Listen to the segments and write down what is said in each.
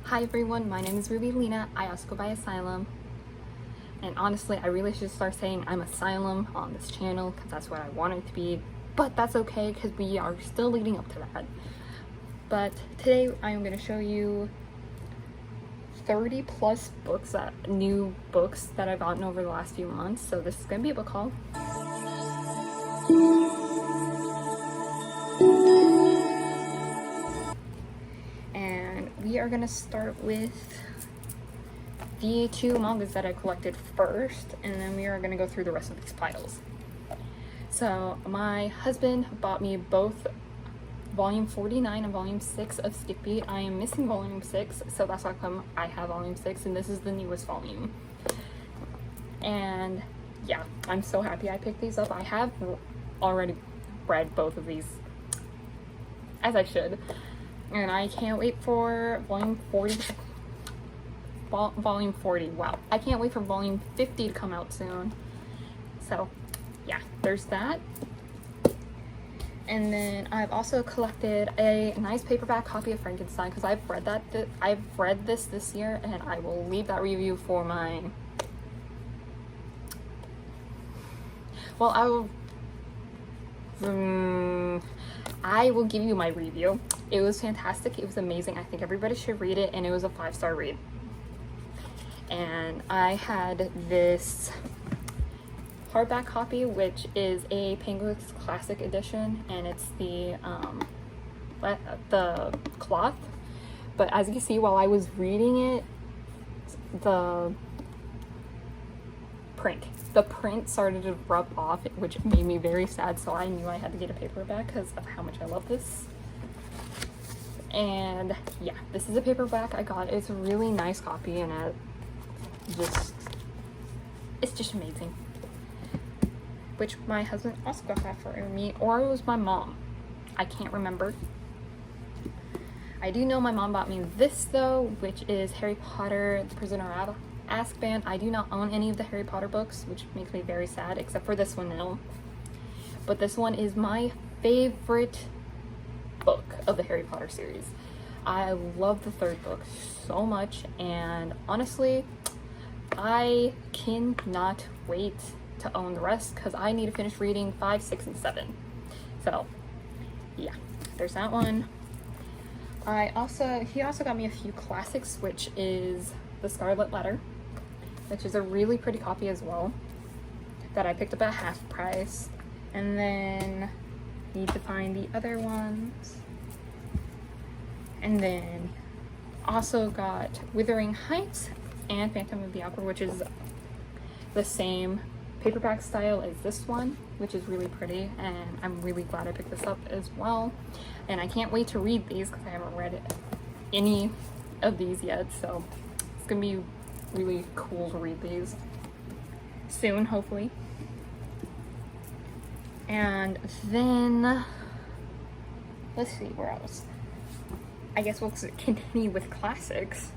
Hi everyone, my name is Ruby Lena. I also go by Asylum. And honestly, I really should start saying I'm Asylum on this channel because that's what I want it to be. But that's okay because we are still leading up to that. But today I am going to show you 30 plus books, new books that I've gotten over the last few months. So this is going to be a book haul. And we are going to start with the two mangas that I collected first, and then we are going to go through the rest of these piles. So my husband bought me both volume 49 and volume 6 of Stick Beat. I am missing volume 6, so that's how come I have volume 6, and this is the newest volume. And yeah, I'm so happy I picked these up. I have already read both of these, as I should, and I can't wait for volume 40. Volume 40, wow. I can't wait for volume 50 to come out soon. So yeah, there's that. And then I've also collected a nice paperback copy of Frankenstein because I've read this year, and I will leave that review for my, well, I will give you my review. It was fantastic. It was amazing. I think everybody should read it, and it was a 5-star read. And I had this hardback copy, which is a Penguins Classic Edition, and it's the cloth. But as you can see, while I was reading it, the print started to rub off, which made me very sad. So I knew I had to get a paperback because of how much I love this. And yeah, this is a paperback I got. It's a really nice copy, and it's just amazing. Which my husband also got that for me, or it was my mom. I can't remember. I do know my mom bought me this though, which is Harry Potter, The Prisoner of Azkaban. I do not own any of the Harry Potter books, which makes me very sad, except for this one now. But this one is my favorite book of the Harry Potter series. I love the third book so much, and honestly, I cannot wait to own the rest because I need to finish reading 5, 6, and 7. So yeah, there's that one. He also got me a few classics, which is The Scarlet Letter, which is a really pretty copy as well, that I picked up at half price. And then need to find the other ones. And then also got Wuthering Heights and Phantom of the Opera, which is the same paperback style as this one, which is really pretty, and I'm really glad I picked this up as well. And I can't wait to read these because I haven't read any of these yet, so it's gonna be really cool to read these soon, hopefully. And then let's see, where else? I guess we'll continue with classics,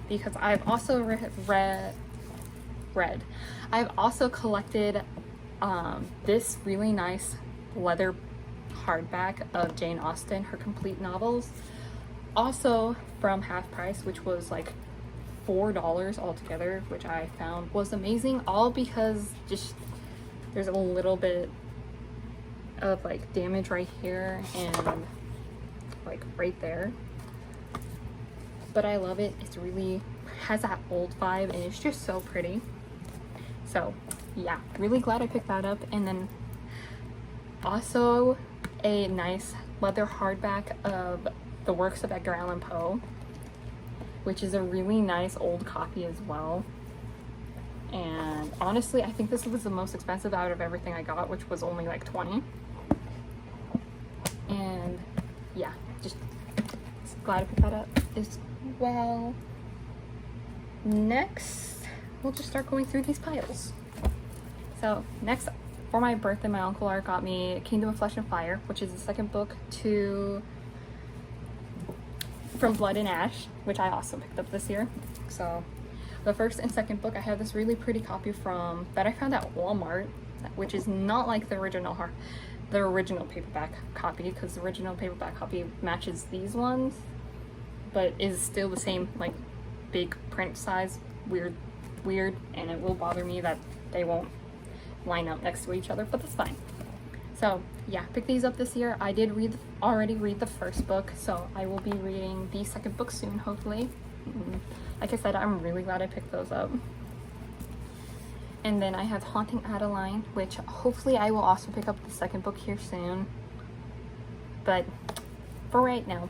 because I've also I've also collected this really nice leather hardback of Jane Austen, her complete novels, also from half price, which was like $4 altogether, which I found was amazing, all because just there's a little bit of like damage right here and like right there, but I love it. It's really has that old vibe, and it's just so pretty. So yeah, really glad I picked that up. And then also a nice leather hardback of the works of Edgar Allan Poe, which is a really nice old copy as well. And honestly, I think this was the most expensive out of everything I got, which was only like $20. And yeah, just glad I picked that up as well. Next, we'll just start going through these piles. So next, for my birthday, my Uncle Art got me Kingdom of Flesh and Fire, which is the second book from Blood and Ash, which I also picked up this year. So the first and second book, I have this really pretty copy that I found at Walmart, which is not like the original paperback copy, because the original paperback copy matches these ones, but is still the same like big print size. Weird, and it will bother me that they won't line up next to each other, but that's fine. So yeah, pick these up this year. I did already read the first book, so I will be reading the second book soon, hopefully. Like I said, I'm really glad I picked those up. And then I have Haunting Adeline, which hopefully I will also pick up the second book here soon. But for right now,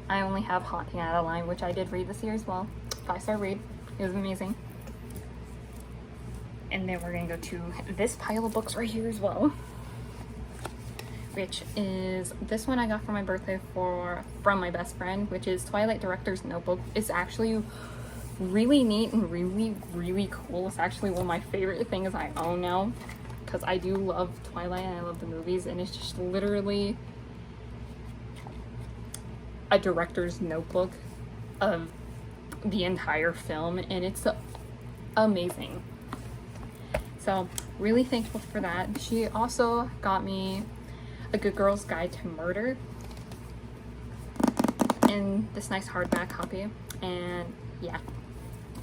I only have Haunting Adeline, which I did read this year as well. 5-star read. It was amazing. And then we're gonna go to this pile of books right here as well, which is this one I got for my birthday from my best friend, which is Twilight Director's Notebook. It's actually really neat and really cool. It's actually one of my favorite things I own now, because I do love Twilight and I love the movies, and it's just literally a director's notebook of the entire film, and it's amazing. So really thankful for that. She also got me A Good Girl's Guide to Murder in this nice hardback copy, and yeah,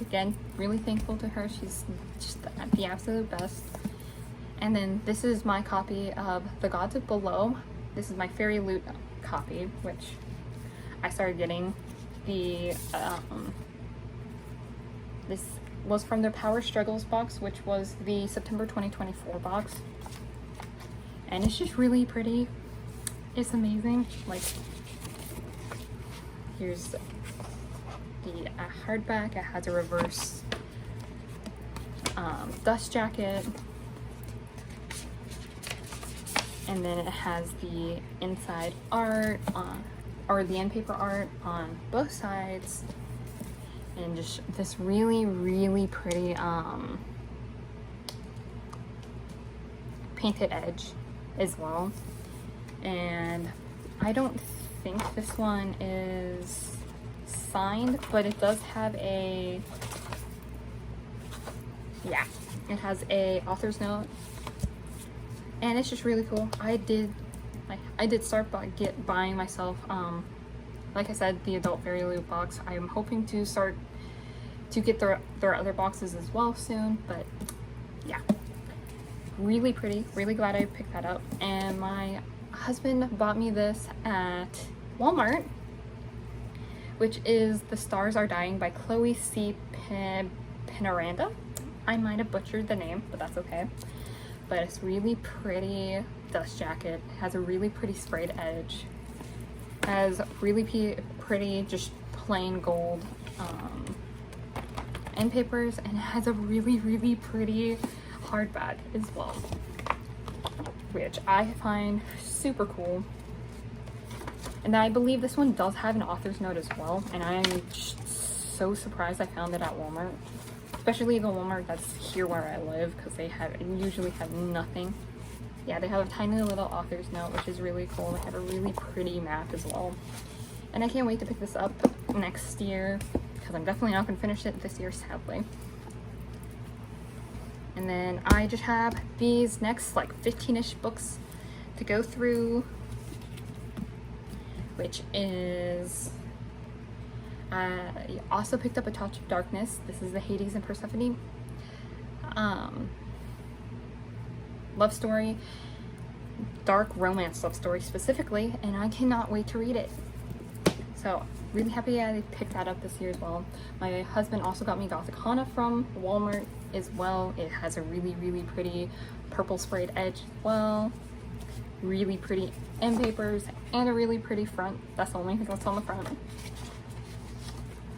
again, really thankful to her. She's just the absolute best. And then this is my copy of The Gods of Below. This is my Fairy Loot copy, which I started getting. This was from their Power Struggles box, which was the September 2024 box. And it's just really pretty. It's amazing. Like, here's the hardback. It has a reverse dust jacket. And then it has the inside art or the end paper art on both sides. And just this really pretty painted edge as well. And I don't think this one is signed, but it does have it has a author's note, and it's just really cool. I did start buying myself like I said, the adult Fairy Loot box. I am hoping to start to get their other boxes as well soon, but yeah, really pretty. Really glad I picked that up. And my husband bought me this at Walmart, which is The Stars Are Dying by Chloe C. Pinaranda. I might have butchered the name, but that's okay. But it's really pretty dust jacket. It has a really pretty sprayed edge. Has really pretty just plain gold end papers, and it has a really pretty hardback as well, which I find super cool. And I believe this one does have an author's note as well, and I'm just so surprised I found it at Walmart, especially the Walmart that's here where I live, because they usually have nothing. Yeah, they have a tiny little author's note, which is really cool. They have a really pretty map as well. And I can't wait to pick this up next year, because I'm definitely not going to finish it this year, sadly. And then I just have these next like 15-ish books to go through, which is... I also picked up A Touch of Darkness. This is the Hades and Persephone love story, dark romance love story specifically, and I cannot wait to read it. So really happy I picked that up this year as well. My husband also got me Gothic Hana from Walmart as well. It has a really pretty purple sprayed edge as well, really pretty end papers, and a really pretty front. That's the only thing that's on the front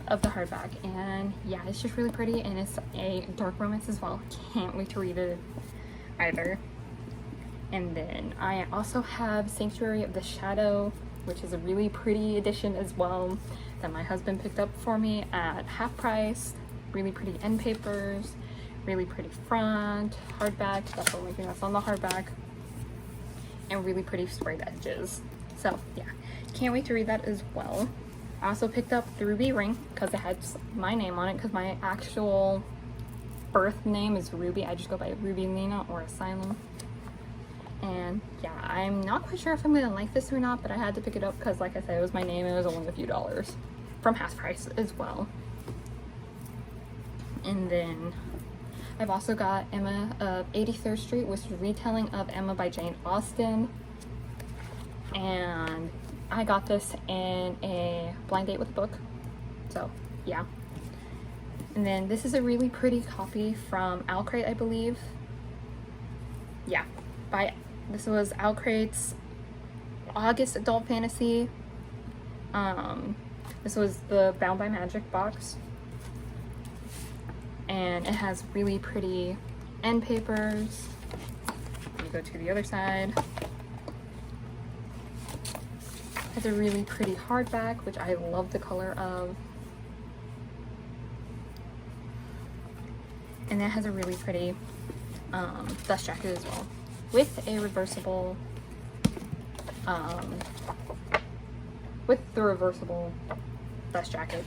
of the hardback. And yeah, it's just really pretty, and it's a dark romance as well. Can't wait to read it either. And then I also have Sanctuary of the Shadow, which is a really pretty edition as well, that my husband picked up for me at half price. Really pretty end papers, really pretty front, hardback, that's the only thing that's on the hardback, and really pretty sprayed edges. So yeah, can't wait to read that as well. I also picked up the Ruby ring because it had my name on it, because my actual birth name is Ruby. I just go by Ruby Lena or Asylum. And yeah, I'm not quite sure if I'm gonna like this or not, but I had to pick it up because, like I said, it was my name. It was only a few dollars. from half price as well. And then I've also got Emma of 83rd Street, which is a retelling of Emma by Jane Austen. And I got this in a blind date with a book. So, yeah. And then this is a really pretty copy from Owlcrate, I believe. Yeah. This was Owlcrate's August Adult Fantasy. This was the Bound by Magic box. And it has really pretty end papers. Let me go to the other side. It has a really pretty hardback, which I love the color of. And it has a really pretty dust jacket as well, with a reversible, with the reversible dust jacket.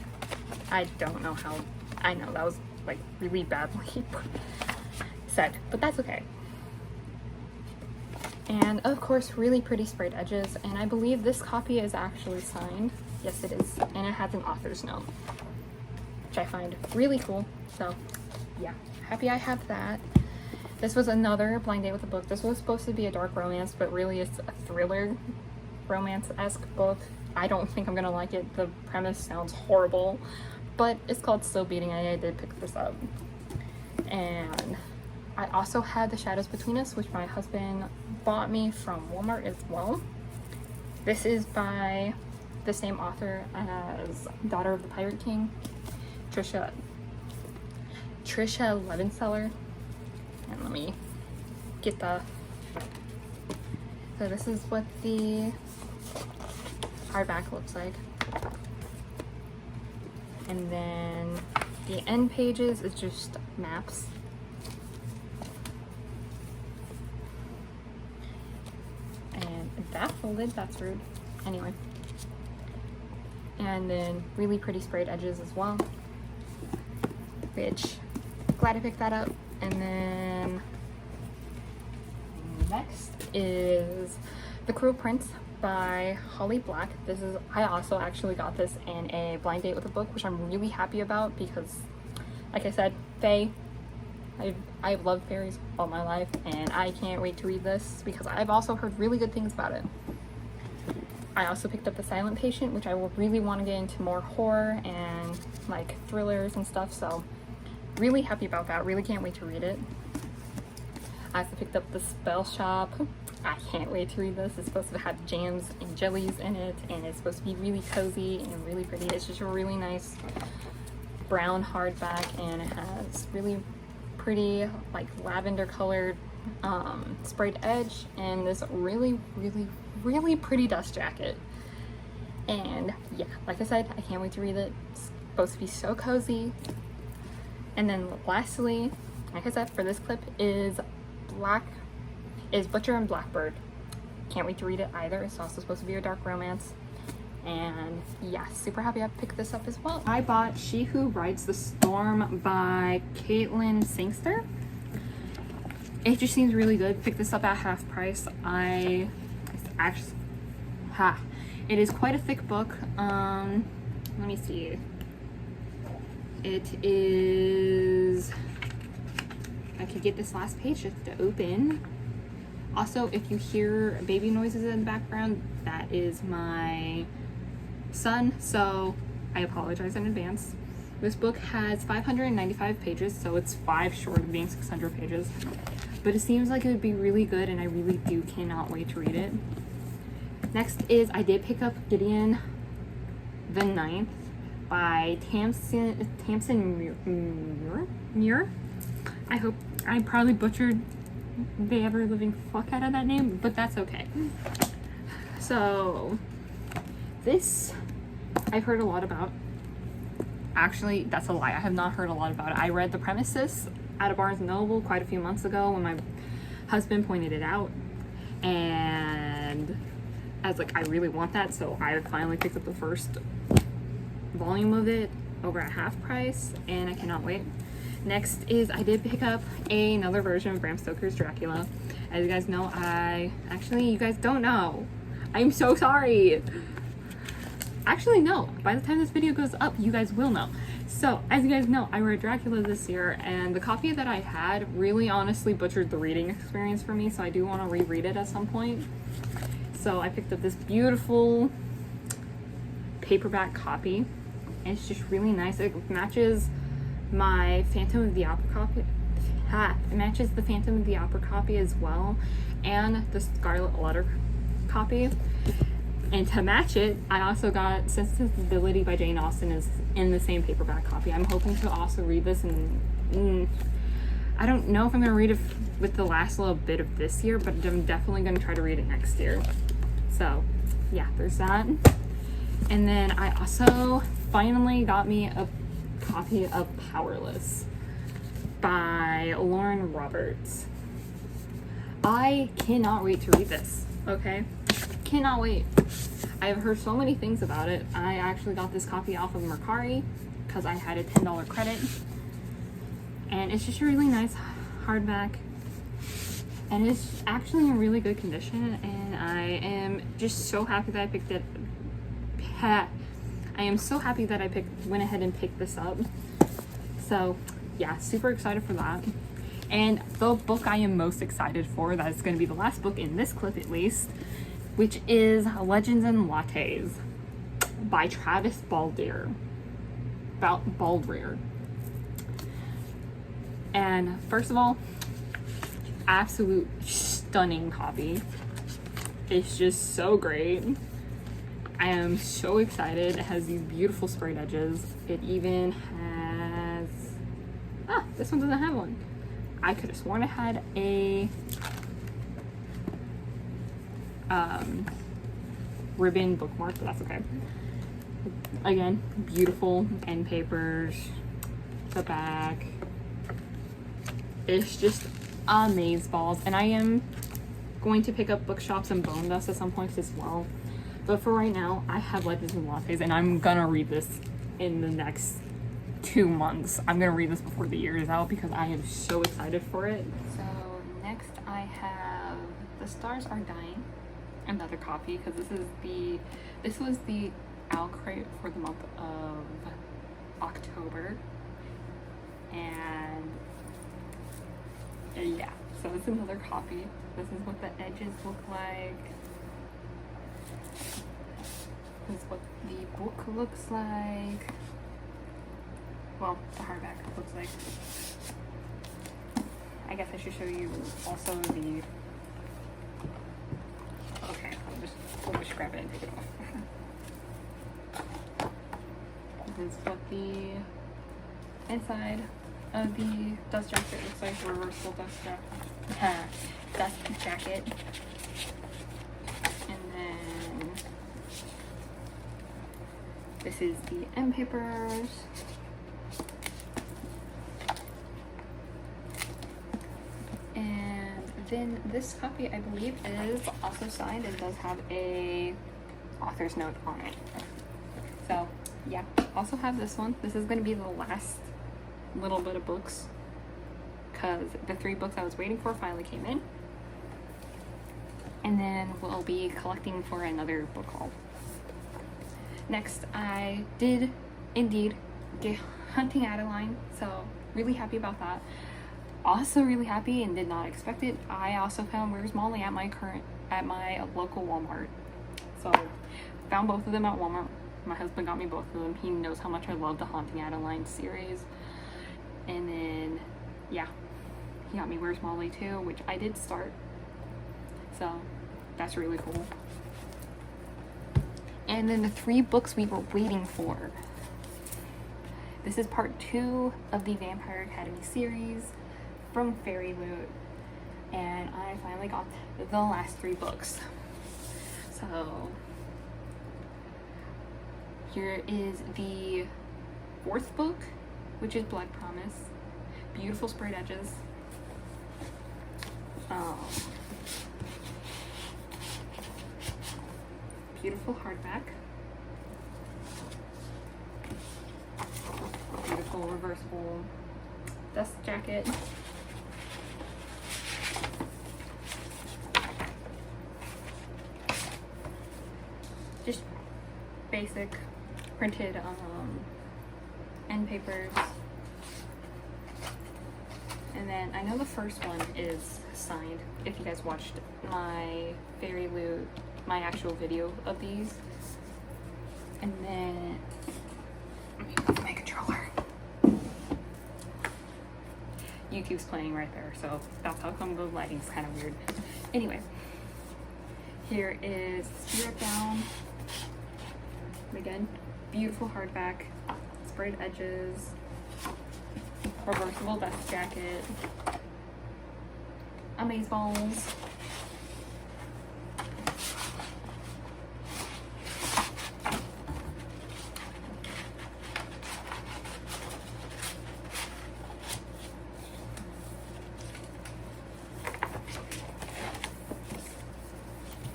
I don't know how, I know that was like really badly said, but that's okay. And of course, really pretty sprayed edges, and I believe this copy is actually signed. Yes, it is, and it has an author's note, which I find really cool. So yeah, happy I have that. This was another blind date with a book. This was supposed to be a dark romance, but really it's a thriller romance-esque book. I don't think I'm gonna like it. The premise sounds horrible, but it's called Still Beating. I did pick this up. And I also had The Shadows Between Us, which my husband bought me from Walmart as well. This is by the same author as Daughter of the Pirate King, Trisha Levenseller. And let me get the, so this is what the hardback looks like. And then the end pages is just maps. And that folded, that's rude. Anyway. And then really pretty sprayed edges as well, which glad I picked that up. And then next is The Cruel Prince by Holly Black. This is, I also actually got this in a blind date with a book, which I'm really happy about because, like I said, fae. I've loved fairies all my life, and I can't wait to read this because I've also heard really good things about it. I also picked up The Silent Patient, which I will really want to get into more horror and like thrillers and stuff, so really happy about that. Really can't wait to read it. I also picked up The Spell Shop. I can't wait to read this. It's supposed to have jams and jellies in it, and it's supposed to be really cozy and really pretty. It's just a really nice brown hardback, and it has really pretty like lavender colored sprayed edge and this really pretty dust jacket. And yeah, like I said, I can't wait to read it. It's supposed to be so cozy. And then lastly, like I said, for this clip is Butcher and Blackbird. Can't wait to read it either. It's also supposed to be a dark romance. And yeah, super happy I picked this up as well. I bought She Who Rides the Storm by Caitlin Sangster. It just seems really good. Picked this up at half price. It is quite a thick book. Let me see. It is, I could get this last page just to open. Also, if you hear baby noises in the background, that is my son, so I apologize in advance. This book has 595 pages, so it's 5 short of being 600 pages. But it seems like it would be really good, and I really cannot wait to read it. Next is, I did pick up Gideon the Ninth by Tamsin Muir. I hope I probably butchered the ever living fuck out of that name, but that's okay. So this I've heard a lot about. Actually, that's a lie. I have not heard a lot about it. I read The Premises at a Barnes & Noble quite a few months ago when my husband pointed it out, and I was like, I really want that, so I finally picked up the first volume of it over at half price, and I cannot wait. Next is, I did pick up another version of Bram Stoker's Dracula. As you guys know, you guys don't know. I'm so sorry. Actually, no. By the time this video goes up, you guys will know. So, as you guys know, I read Dracula this year, and the copy that I had really honestly butchered the reading experience for me, so I do want to reread it at some point. So, I picked up this beautiful paperback copy, and it's just really nice. It matches my Phantom of the Opera copy. It matches the Phantom of the Opera copy as well, and the Scarlet Letter copy. And to match it, I also got Sensibility by Jane Austen is in the same paperback copy. I'm hoping to also read this, and I don't know if I'm going to read it with the last little bit of this year, but I'm definitely going to try to read it next year. So, yeah, there's that. And then I also finally got me a copy of Powerless by Lauren Roberts. I cannot wait to read this, okay? Cannot wait. I've heard so many things about it. I actually got this copy off of Mercari because I had a $10 credit. And it's just a really nice hardback. And it's actually in really good condition. And I am just so happy that I picked it. I am so happy that I went ahead and picked this up. So, yeah, super excited for that. And the book I am most excited for, that's going to be the last book in this clip at least, which is Legends and Lattes by Travis Baldrere. And first of all, absolute stunning copy. It's just so great. I am so excited. It has these beautiful sprayed edges. It even has... this one doesn't have one. I could have sworn it had a ribbon bookmark, but that's okay. Again, beautiful end papers, the back. It's just amazeballs. And I am going to pick up Bookshops and Bone Dust at some points as well. But for right now, I have Legends and Lattes, and I'm gonna read this in the next 2 months. I'm gonna read this before the year is out because I am so excited for it. So next I have The Stars Are Dying, another copy, because this was the Owl Crate for the month of October. And yeah, so it's another copy. This is what the edges look like. This is what the book looks like. Well, the hardback looks like. I guess I should show you also the... Okay, we'll just grab it and take it off. This is what the inside of the dust jacket looks like, reversible dust jacket. And then this is the end papers. And then this copy, I believe, is also signed and does have a author's note on it. So yeah, also have this one. This is going to be the last little bit of books because the 3 books I was waiting for finally came in. And then we'll be collecting for another book haul. Next, I did indeed get Hunting Adeline, so really happy about that. Also really happy and did not expect it, I also found Where's Molly at my local Walmart. So found both of them at Walmart. My husband got me both of them. He knows how much I love the Haunting Adeline series. And then yeah, he got me Where's Molly too, which I did start, so that's really cool. And then the 3 books we were waiting for. This is part 2 of the Vampire Academy series from Fairy Loot, and I finally got the last 3 books. So here is the 4th book, which is Blood Promise. Beautiful sprayed edges. Beautiful hardback. Beautiful reversible dust jacket. Just basic printed end papers. And then I know the first one is signed. If you guys watched my Fairy Loot, my actual video of these. And then let me move my controller. YouTube's playing right there, so that's how come the lighting's kind of weird. Anyway, here is Spirit Down. Again, beautiful hardback, sprayed edges, reversible dust jacket, amazeballs,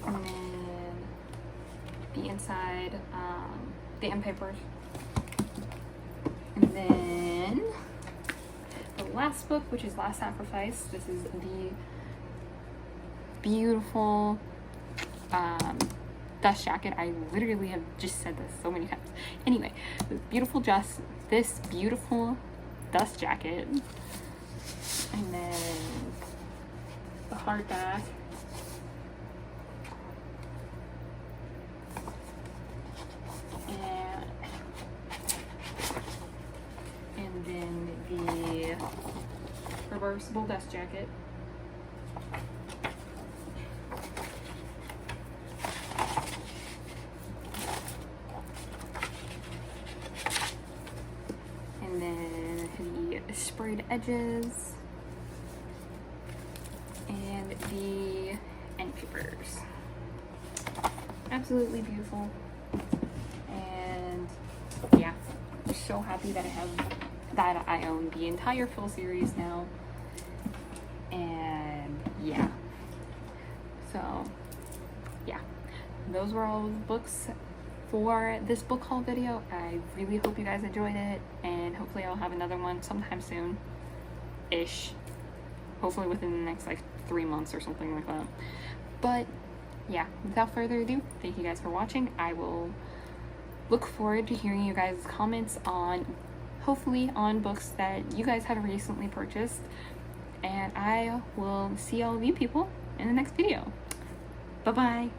and then the inside, the end papers, and then the last book, which is Last Sacrifice. This is the beautiful dust jacket. I literally have just said this so many times. Anyway, this beautiful dust jacket, and then the hardback, and then the reversible dust jacket, and then the sprayed edges, and the end papers. Absolutely beautiful. And yeah, I'm so happy that I own the entire full series now. And yeah, so yeah, those were all the books for this book haul video. I really hope you guys enjoyed it, and hopefully I'll have another one sometime soon ish, hopefully within the next like 3 months or something like that. But yeah, without further ado, thank you guys for watching. I will look forward to hearing you guys' comments on, hopefully on books that you guys have recently purchased, and I will see all of you people in the next video. Bye bye.